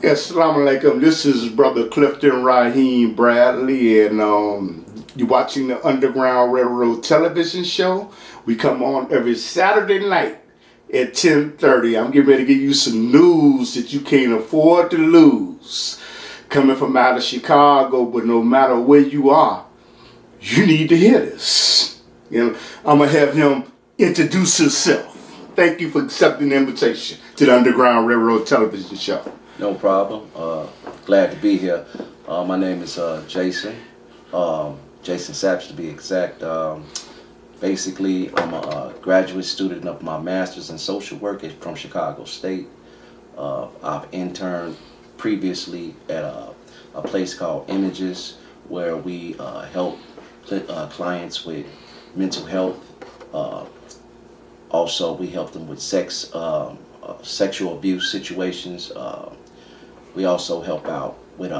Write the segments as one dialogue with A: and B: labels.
A: Assalamu alaikum. This is Brother Clifton Raheem Bradley, and you're watching the Underground Railroad television show. We come on every Saturday night at 10:30. I'm getting ready to give you some news that you can't afford to lose. Coming from out of Chicago, but no matter where you are, you need to hear this. I'm going to have him introduce himself. Thank you for accepting the invitation to the Underground Railroad television show.
B: No problem. Glad to be here. My name is Jason. Jason Savage to be exact. Basically, I'm a graduate student of my master's in social work from Chicago State. I've interned previously at a place called Images, where we help clients with mental health. Also, we help them with sexual abuse situations. We also help out with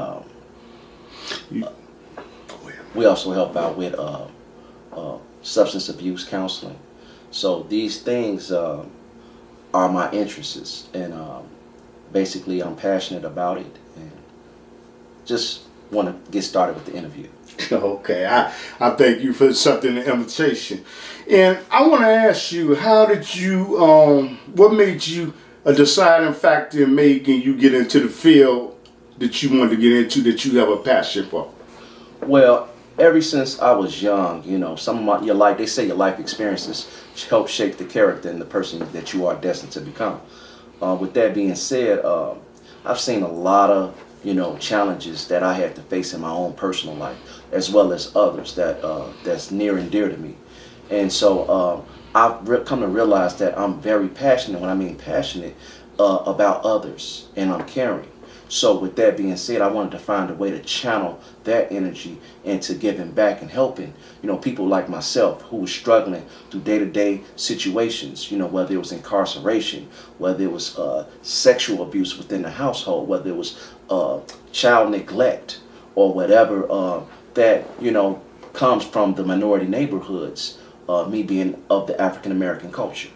B: substance abuse counseling. So these things are my interests, and basically I'm passionate about it, and just want to get started with the interview.
A: Okay, I thank you for accepting the invitation. And I want to ask you, how did you, what made you a deciding factor in making you get into the field that you wanted to get into, that you have a passion for?
B: Well, ever since I was young, some of your life, they say your life experiences help shape the character and the person that you are destined to become. With that being said, I've seen a lot of challenges that I had to face in my own personal life, as well as others that's near and dear to me. And so I've come to realize that I'm very passionate, when I mean passionate, about others, and I'm caring. So with that being said, I wanted to find a way to channel that energy into giving back and helping, people like myself who were struggling through day-to-day situations, whether it was incarceration, whether it was sexual abuse within the household, whether it was child neglect, or whatever that, comes from the minority neighborhoods, me being of the African American culture.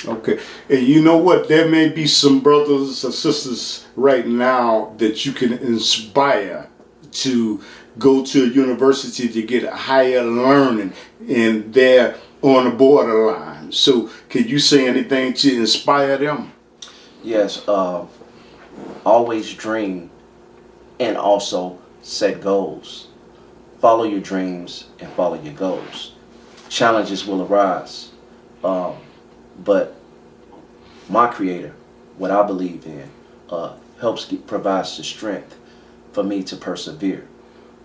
A: Okay, and you know what? There may be some brothers or sisters right now that you can inspire to go to a university to get a higher learning, and they're on the borderline. So can you say anything to inspire them?
B: Yes, always dream and also set goals. Follow your dreams and follow your goals. Challenges will arise. But my Creator, what I believe in, provides the strength for me to persevere,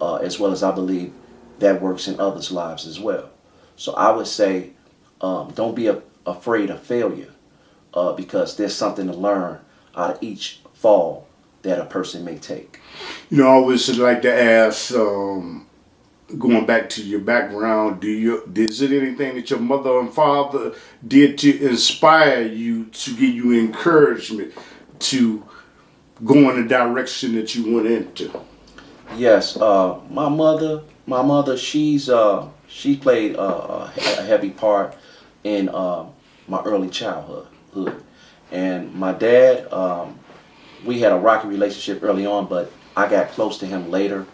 B: as well as I believe that works in others' lives as well. So I would say, don't be afraid of failure, because there's something to learn out of each fall that a person may take.
A: I always like to ask, going back to your background, is it anything that your mother and father did to inspire you, to give you encouragement to go in the direction that you went into?
B: Yes, my mother, she played a heavy part in my early childhood, and my dad, we had a rocky relationship early on, but I got close to him later,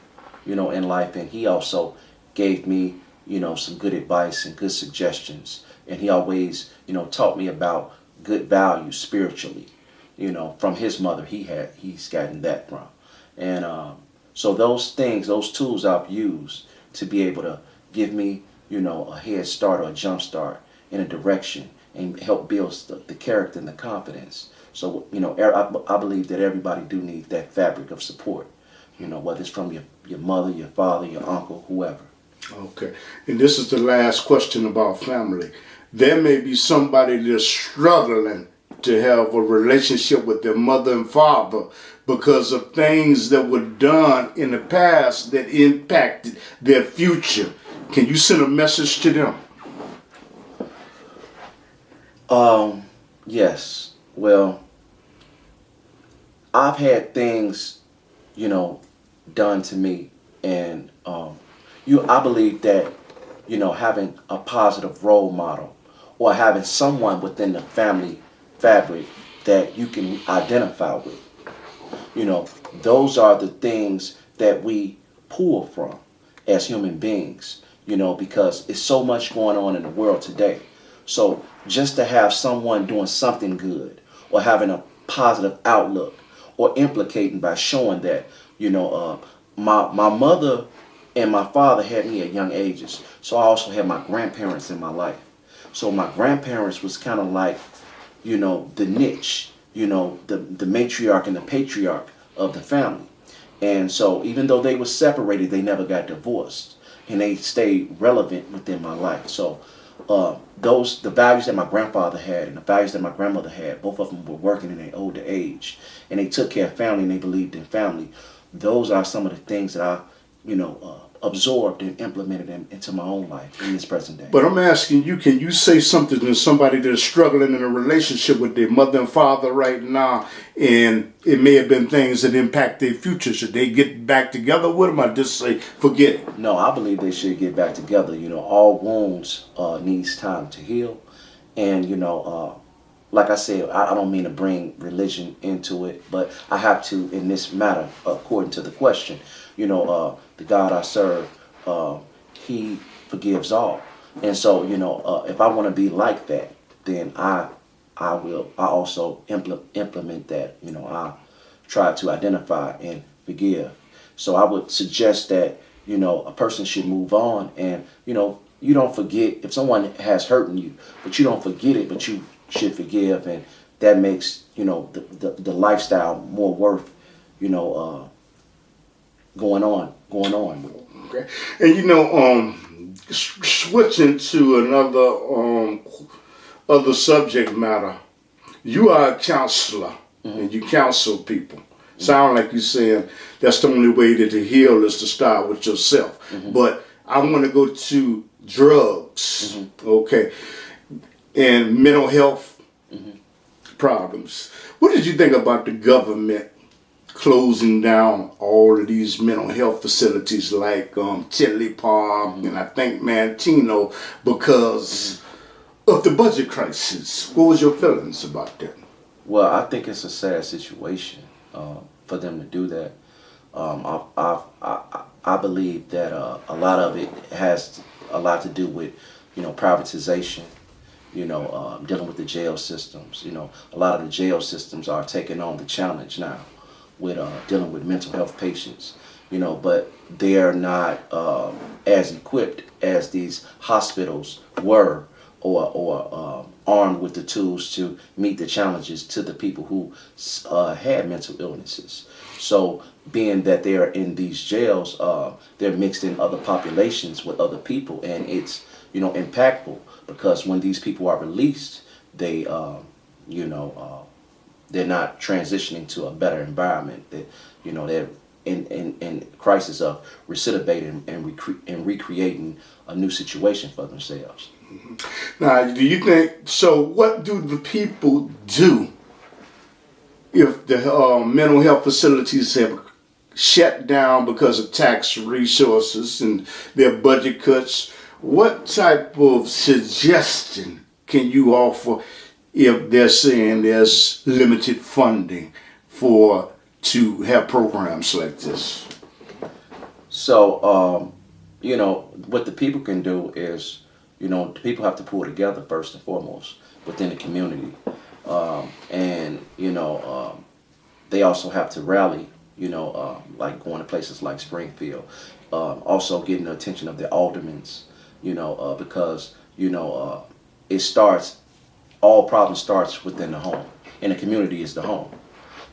B: in life, and he also gave me, some good advice and good suggestions, and he always, taught me about good values spiritually, from his mother. He's gotten that from, and so those things, those tools I've used to be able to give me, a head start or a jump start in a direction and help build the character and the confidence. So, I believe that everybody do need that fabric of support, whether it's from your mother, your father, your uncle, whoever.
A: Okay. And this is the last question about family. There may be somebody that's struggling to have a relationship with their mother and father because of things that were done in the past that impacted their future. Can you send a message to them?
B: Yes. Well, I've had things, done to me, and I believe that having a positive role model, or having someone within the family fabric that you can identify with, You know, those are the things that we pull from as human beings, you know, because it's so much going on in the world today. So just to have someone doing something good or having a positive outlook or implicating by showing that, you know, my mother and my father had me at young ages. So I also had my grandparents in my life. So my grandparents was kind of like, you know, the niche, you know, the matriarch and the patriarch of the family. And so even though they were separated, they never got divorced, and they stayed relevant within my life. So the values that my grandfather had and the values that my grandmother had, both of them were working in their older age, and they took care of family and they believed in family. Those are some of the things that I, you know, absorbed and implemented into my own life in this present day.
A: But I'm asking you, can you say something to somebody that's struggling in a relationship with their mother and father right now, and it may have been things that impact their future? Should they get back together with them, or just say, forget it?
B: No, I believe they should get back together. You know, all wounds needs time to heal. And, you know, like I said, I don't mean to bring religion into it, but I have to in this matter, according to the question. You know, the God I serve, He forgives all. And so, you know, if I want to be like that, then I also implement that. You know, I try to identify and forgive. So I would suggest that, you know, a person should move on, and, you know, you don't forget if someone has hurting you, but you don't forget it, but you should forgive, and that makes, you know, the lifestyle more worth, you know, going on.
A: Okay. And you know, switching to another other subject matter, you are a counselor, and you counsel people. Sound like you're saying that's the only way to heal is to start with yourself. But I want to go to drugs, okay, and mental health problems. What did you think about the government closing down all of these mental health facilities like Tinley Park and I think Mantino because of the budget crisis? What was your feelings about that?
B: Well, I think it's a sad situation for them to do that. I believe that a lot of it has a lot to do with, you know, privatization. You know, dealing with the jail systems. You know, a lot of the jail systems are taking on the challenge now with dealing with mental health patients. You know, but they are not as equipped as these hospitals were, or armed with the tools to meet the challenges to the people who had mental illnesses. So being that they are in these jails, they're mixed in other populations with other people, and it's, you know, impactful, because when these people are released, they, you know, they're not transitioning to a better environment. That, you know, they're in crisis of recidivating and recreating a new situation for themselves.
A: Now, do you think so? What do the people do if the mental health facilities have shut down because of tax resources and their budget cuts? What type of suggestion can you offer if they're saying there's limited funding to have programs like this?
B: So, you know, what the people can do is, you know, the people have to pull together first and foremost within the community. And, you know, they also have to rally, you know, like going to places like Springfield. Also getting the attention of the aldermen, you know, because, you know, all problem starts within the home. And the community is the home.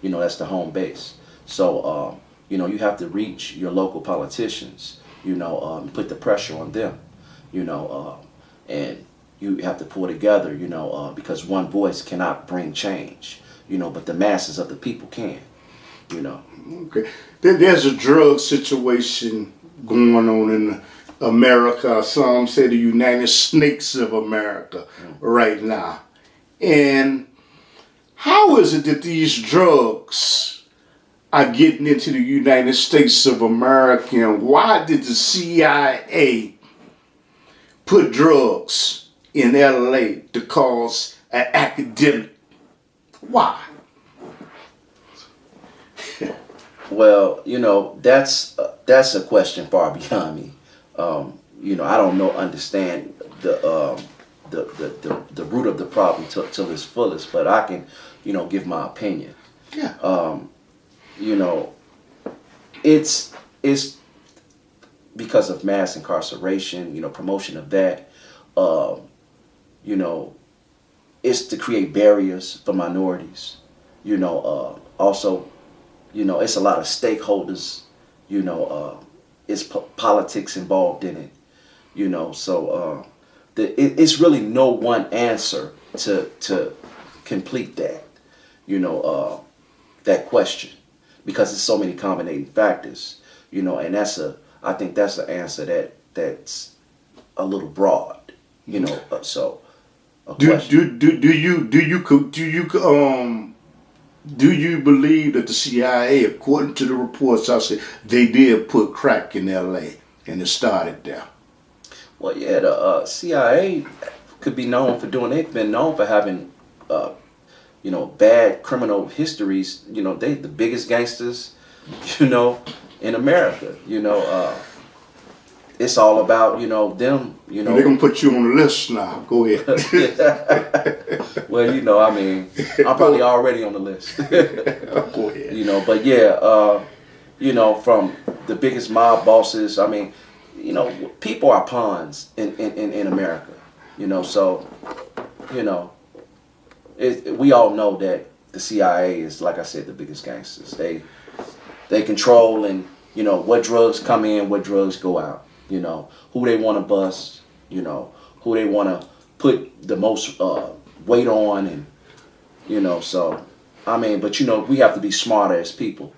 B: You know, that's the home base. So, you know, you have to reach your local politicians, you know, put the pressure on them, you know, and you have to pull together, you know, because one voice cannot bring change, you know, but the masses of the people can, you know.
A: Okay. There's a drug situation going on in America. Some say the United Snakes of America right now. And how is it that these drugs are getting into the United States of America? And why did the CIA put drugs in LA to cause an epidemic? Why?
B: Well, that's a question far beyond me. I don't understand the root of the problem till its fullest, but I can, give my opinion.
A: Yeah.
B: You know, it's because of mass incarceration, promotion of that. Um, you know, it's to create barriers for minorities. Also, it's a lot of stakeholders. It's politics involved in it. So it's really no one answer to complete that. That question, because there's so many combinating factors. And I think that's an answer that's a little broad. So a question.
A: Do you believe that the CIA, according to the reports I see, they did put crack in L.A. and it started there?
B: Well, yeah, the CIA could be known for doing. They've been known for having, bad criminal histories. They the biggest gangsters, in America. It's all about them.
A: They're gonna put you on the list now. Go ahead.
B: Well, I'm probably already on the list.
A: Go ahead.
B: But yeah, from the biggest mob bosses. People are pawns in America. So we all know that the CIA is, like I said, the biggest gangsters. They control and what drugs come in, what drugs go out. Who they want to bust. Who they want to put the most weight on, and So but we have to be smarter as people.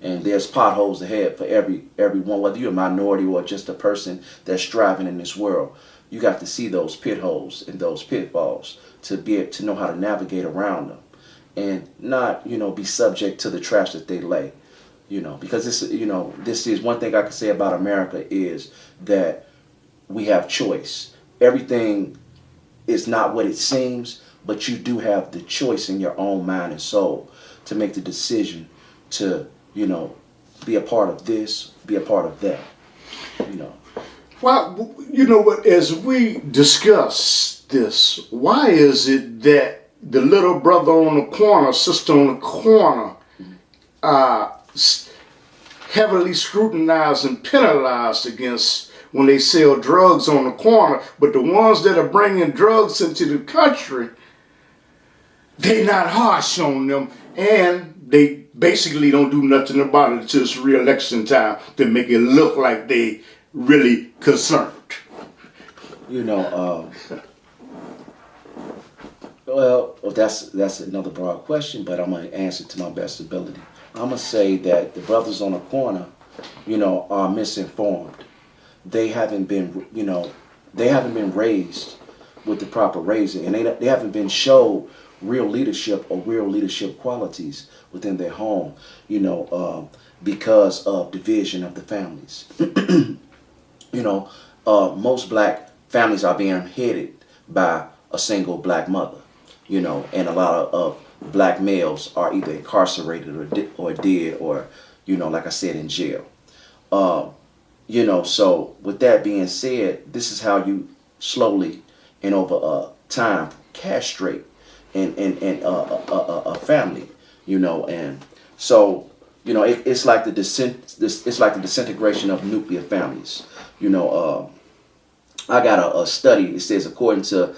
B: And there's potholes ahead for everyone, whether you're a minority or just a person that's striving in this world. You got to see those pit holes and those pitfalls to be able to know how to navigate around them, and not be subject to the traps that they lay. Because this is one thing I can say about America is that we have choice. Everything is not what it seems, but you do have the choice in your own mind and soul to make the decision to be a part of this, be a part of that.
A: Well, you know what? As we discuss this, why is it that the little brother on the corner, sister on the corner, heavily scrutinized and penalized against when they sell drugs on the corner, but the ones that are bringing drugs into the country, they not harsh on them, and they basically don't do nothing about it until it's re-election time to make it look like they really concerned.
B: Well, that's another broad question, but I'm gonna answer to my best ability. I'm gonna say that the brothers on the corner, are misinformed. They haven't been, raised with the proper raising, and they haven't been showed real leadership or real leadership qualities within their home, because of division of the families. Most black families are being headed by a single black mother, and a lot of black males are either incarcerated or dead or, like I said, in jail. So with that being said, this is how you slowly and over time castrate and a family, and so it's like the disintegration of nuclear families. I got a study. It says, according to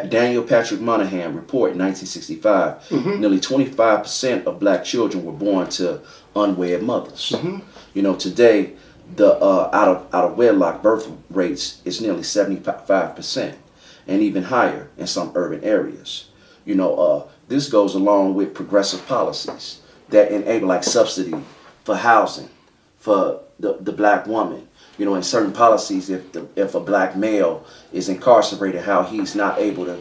B: Daniel Patrick Moynihan report in 1965, nearly 25% of black children were born to unwed mothers. Today the out of wedlock birth rates is nearly 75%, and even higher in some urban areas. This goes along with progressive policies that enable, like, subsidy for housing for the black woman. In certain policies, if a black male is incarcerated, how he's not able to,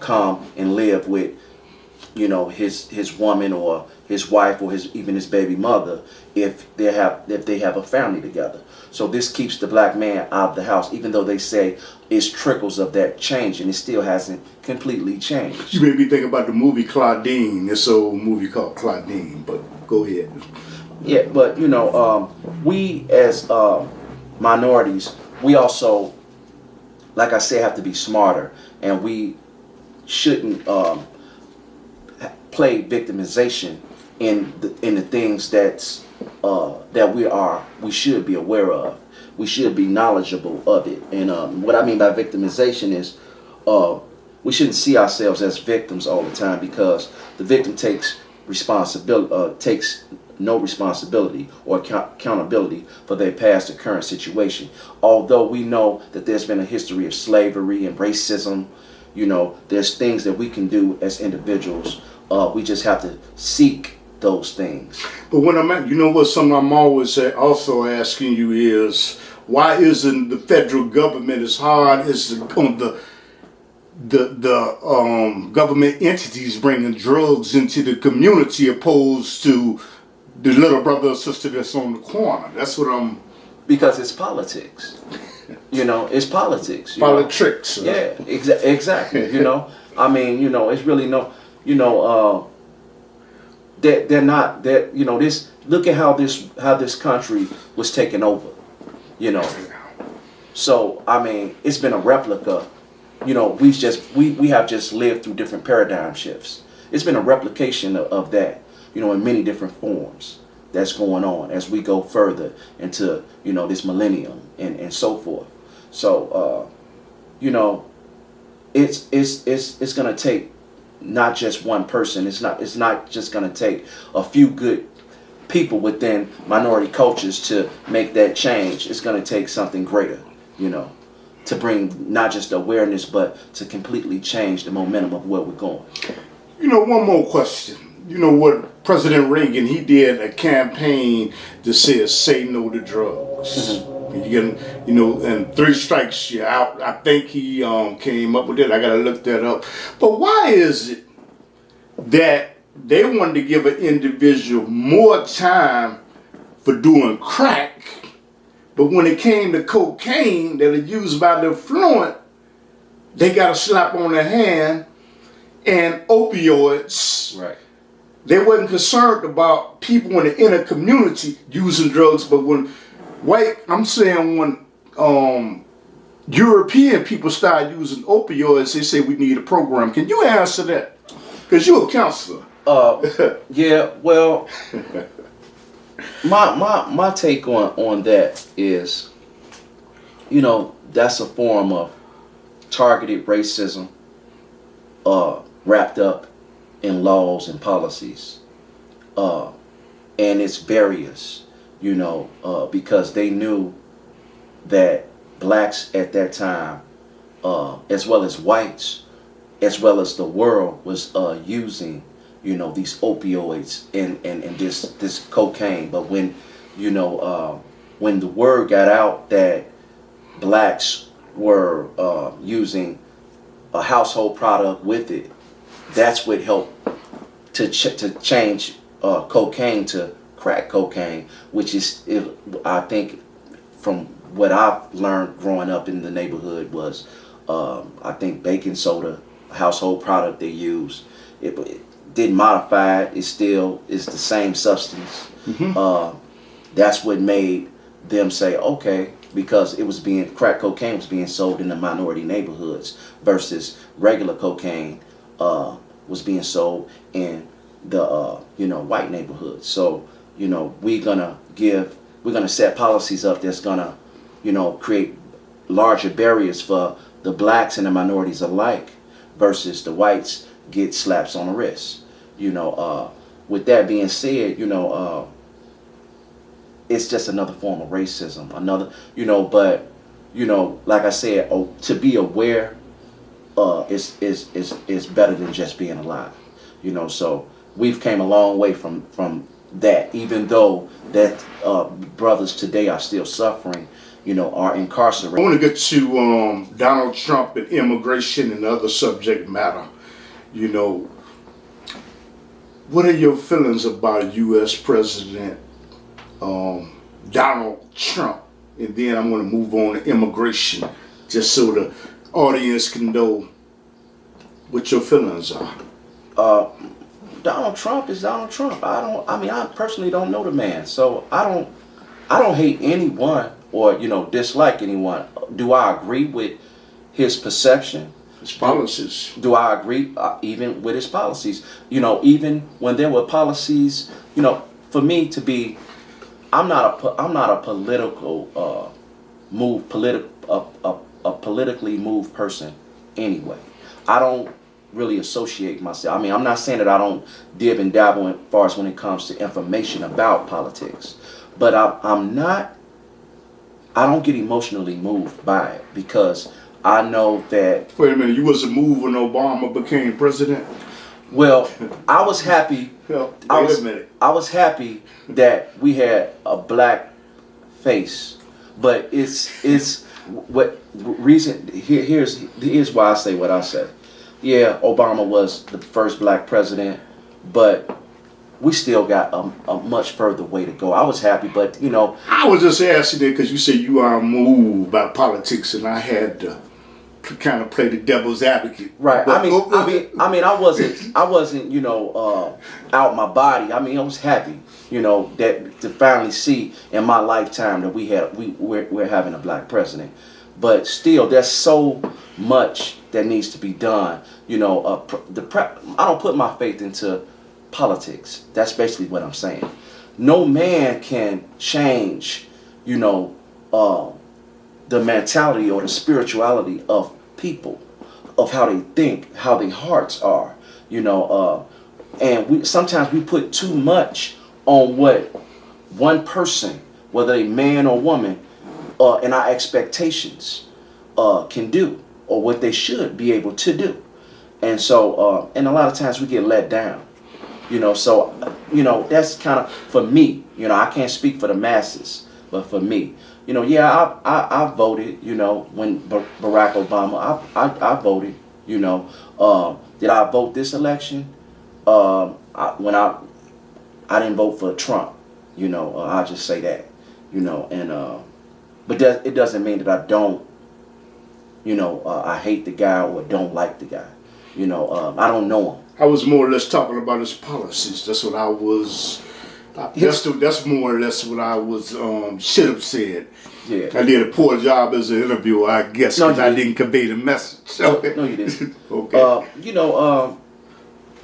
B: come and live with you know, his woman or his wife or even his baby mother if they have a family together. So this keeps the black man out of the house, even though they say it's trickles of that change, and it still hasn't completely changed.
A: You made me think about the movie Claudine, this old movie called Claudine, but go ahead.
B: Yeah, but you know, we as minorities, we also, like I said, have to be smarter, and we shouldn't play victimization in the things that we should be aware of. We should be knowledgeable of it. And what I mean by victimization is we shouldn't see ourselves as victims all the time, because the victim takes no responsibility or accountability for their past or current situation. Although we know that there's been a history of slavery and racism, you know, there's things that we can do as individuals. We just have to seek those things.
A: But when I'm at, you know what, something I'm always also asking you is, why isn't the federal government as hard as on the government entities bringing drugs into the community, opposed to the little brother or sister that's on the corner? That's what I'm...
B: Because it's politics. You know, it's politics.
A: Politics.
B: Yeah, exactly. You know, I mean, you know, it's really no, you know, they're not that. You know, this. Look at how this country was taken over. You know, so I mean, it's been a replica. You know, we have just lived through different paradigm shifts. It's been a replication of that. You know, in many different forms that's going on as we go further into, you know, this millennium and so forth. So, you know, it's gonna take not just one person. It's not just gonna take a few good people within minority cultures to make that change. It's gonna take something greater, you know, to bring not just awareness, but to completely change the momentum of where we're going.
A: You know, one more question. You know what, President Reagan, he did a campaign that says say no to drugs. Mm-hmm. You know, and 3 strikes you're out. I think he came up with it. I gotta look that up. But why is it that they wanted to give an individual more time for doing crack, but when it came to cocaine that is used by the affluent, they got a slap on the hand, and opioids,
B: right?
A: They wasn't concerned about people in the inner community using drugs, but when European people started using opioids, they say we need a program. Can you answer that? Because you're a counselor.
B: Yeah, well, my take on that is, you know, that's a form of targeted racism wrapped up in laws and policies, and it's various, you know, because they knew that blacks at that time, as well as whites, as well as the world, was using, you know, these opioids and this cocaine. But when, you know, when the word got out that blacks were using a household product with it, that's what helped to change cocaine to crack cocaine, which is, I think, from what I've learned growing up in the neighborhood, was I think baking soda, a household product they use. It didn't modify it. It still is the same substance. Mm-hmm. That's what made them say, okay, because crack cocaine was being sold in the minority neighborhoods versus regular cocaine was being sold in the you know, white neighborhoods. So, you know, we're gonna set policies up that's gonna, you know, create larger barriers for the blacks and the minorities alike, versus the whites get slaps on the wrist. You know, with that being said, you know, it's just another form of racism. Another, you know, but, you know, like I said, to be aware is better than just being alive. You know, so we've came a long way from that, even though that brothers today are still suffering, you know, are incarcerated.
A: I want to get to Donald Trump and immigration and other subject matter. You know, What are your feelings about U.S. President Donald Trump? And then I'm going to move on to immigration, just so the audience can know what your feelings are.
B: Donald Trump is Donald Trump. I personally don't know the man, so I don't hate anyone or dislike anyone. Do I agree with his perception?
A: His policies.
B: Do I agree even with his policies? Even when there were policies, for me to be, I'm not a political politically moved person anyway. I don't really associate myself. I'm not saying that I don't dib and dabble as far as when it comes to information about politics, but I don't get emotionally moved by it because I know that.
A: Wait a minute, you wasn't moved when Obama became president?
B: Well, I was happy.
A: Well, wait a minute.
B: I was happy that we had a black face, but it's what reason. Here's why I say what I say. Yeah, Obama was the first black president, but we still got a much further way to go. I was happy, but
A: I was just asking it because you said you are moved by politics, and I had to kind of play the devil's advocate.
B: Right. But, I wasn't out my body. I was happy, that to finally see in my lifetime that we're having a black president. But still, there's so much that needs to be done. I don't put my faith into politics. That's basically what I'm saying. No man can change, the mentality or the spirituality of people, of how they think, how their hearts are, and sometimes we put too much on what one person, whether a man or woman, and our expectations can do, or what they should be able to do. And so, and a lot of times we get let down, so, that's kind of, for me, I can't speak for the masses, but for me, I voted, when Barack Obama, I voted, did I vote this election? When I didn't vote for Trump, I'll just say that, but it doesn't mean that I don't, I hate the guy or don't like the guy. I don't know him.
A: I was more or less talking about his policies. That's what I was. That's more or less what I was should have said.
B: Yeah.
A: I did a poor job as an interviewer, I guess, because I didn't convey the message. Okay.
B: No, you didn't.
A: Okay.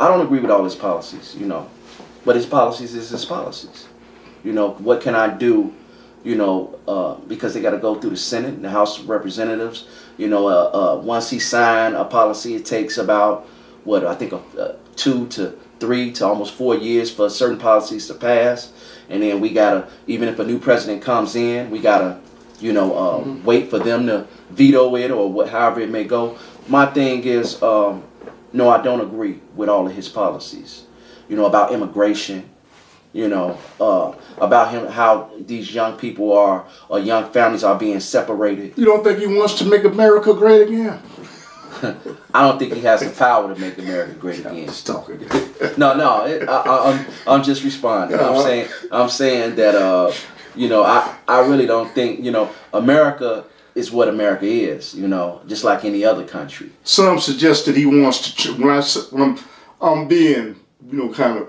B: I don't agree with all his policies. But his policies is his policies. What can I do? Because they got to go through the Senate and the House of Representatives. Once he signed a policy, it takes about 2 to 3 to almost 4 years for certain policies to pass, and then we gotta, even if a new president comes in, we gotta, wait for them to veto it or however it may go. My thing is, no, I don't agree with all of his policies. About immigration. About him, how these young people or young families are being separated.
A: You don't think he wants to make America great again?
B: I don't think he has the power to make America great again.
A: I'm just talking.
B: No, I'm just responding. I'm saying that I really don't think America is what America is. Just like any other country.
A: Some suggest that he wants to. When I'm being kind of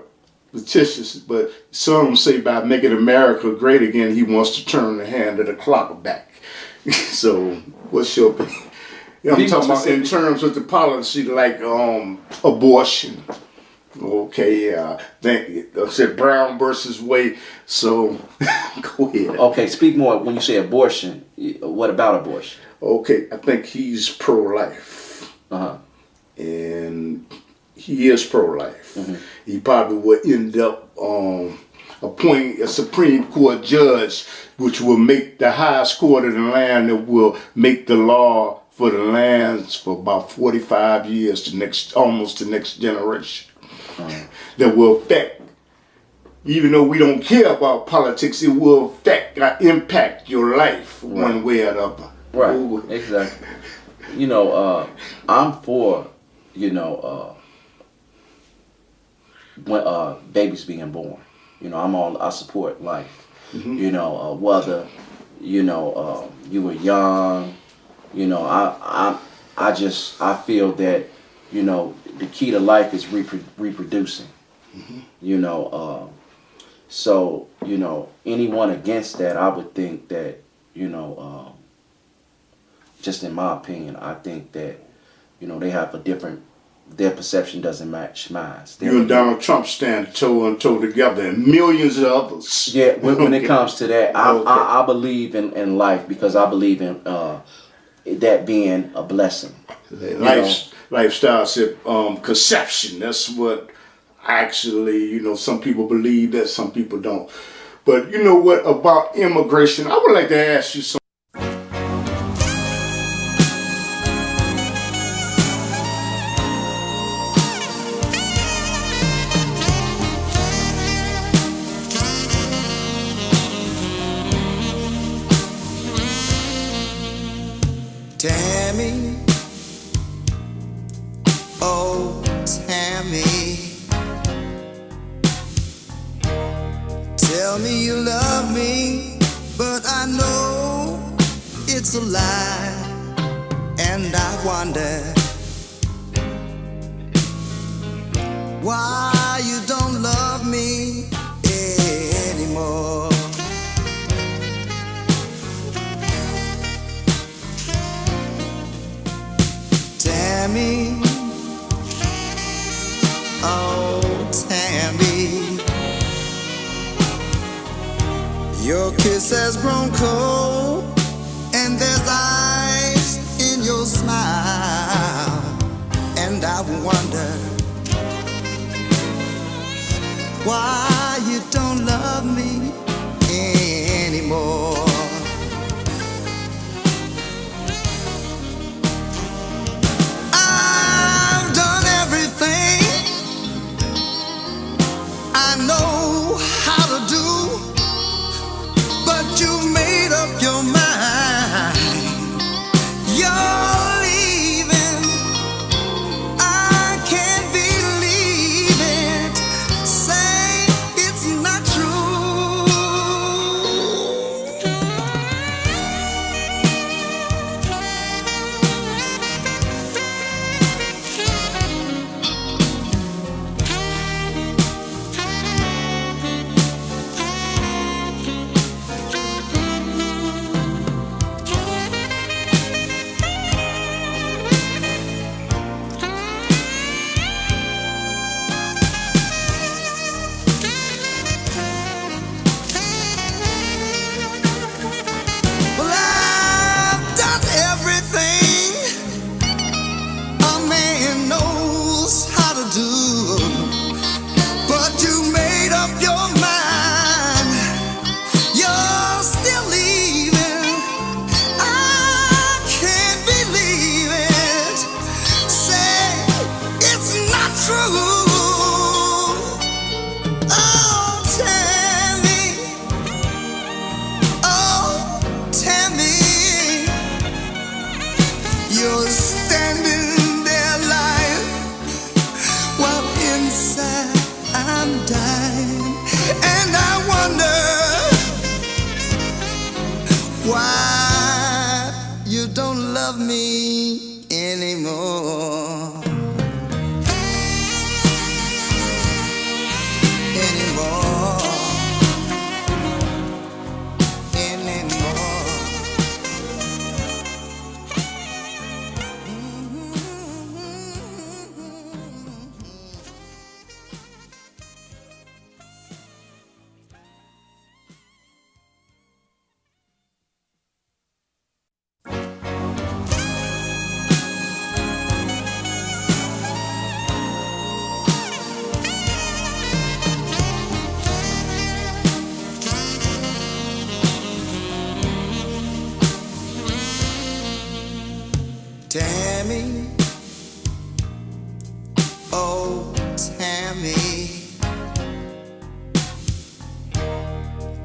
A: litigious, but some say by making America great again, he wants to turn the hand of the clock back. So, what's your opinion? I'm talking about in terms of the policy, like abortion. Okay, I said Brown versus Wade. So, go ahead.
B: Okay, speak more. When you say abortion, what about abortion?
A: Okay, I think he's pro-life. And he is pro-life. Mm-hmm. He probably would end up appointing a Supreme Court judge, which will make the highest court in the land, that will make the law for the lands for about 45 years, almost the next generation. That will affect, even though we don't care about politics, it will impact your life one way or the other.
B: Right, exactly. when babies being born. I support life.
A: Mm-hmm.
B: Whether you were young. I feel that the key to life is reproducing.
A: Mm-hmm.
B: So anyone against that, I would think that just in my opinion, I think that they have a different. Their perception doesn't match mine.
A: You and Donald Trump stand toe and toe together, and millions of others.
B: Yeah, when it comes to that, I believe in life because I believe in that being a blessing.
A: Lifestyle said conception. That's what actually, some people believe that, some people don't. But you know what about immigration? I would like to ask you something.
C: Tammy, oh Tammy, tell me you love me, but I know it's a lie, and I wonder why you don't love me anymore. Tammy, oh Tammy, your kiss has grown cold, and there's ice in your smile, and I wonder why you don't love me anymore. I know how to do, but you made up your mind. You're leaving. I can't believe it. Say it's not true. Well, I've done everything a man knows how to do, but you made up your mind. You're still leaving. I can't believe it. Say it's not true. Oh, Tammy. Oh, Tammy, you're standing there lying while inside I'm dying, and I wonder why you don't love me anymore. Anymore. Tammy, oh Tammy,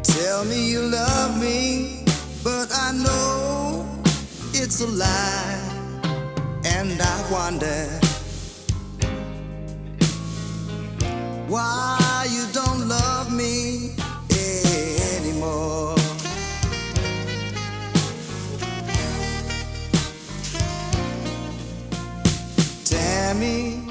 C: tell me you love me, but I know it's a lie, and I wonder why you don't love me anymore. Tammy,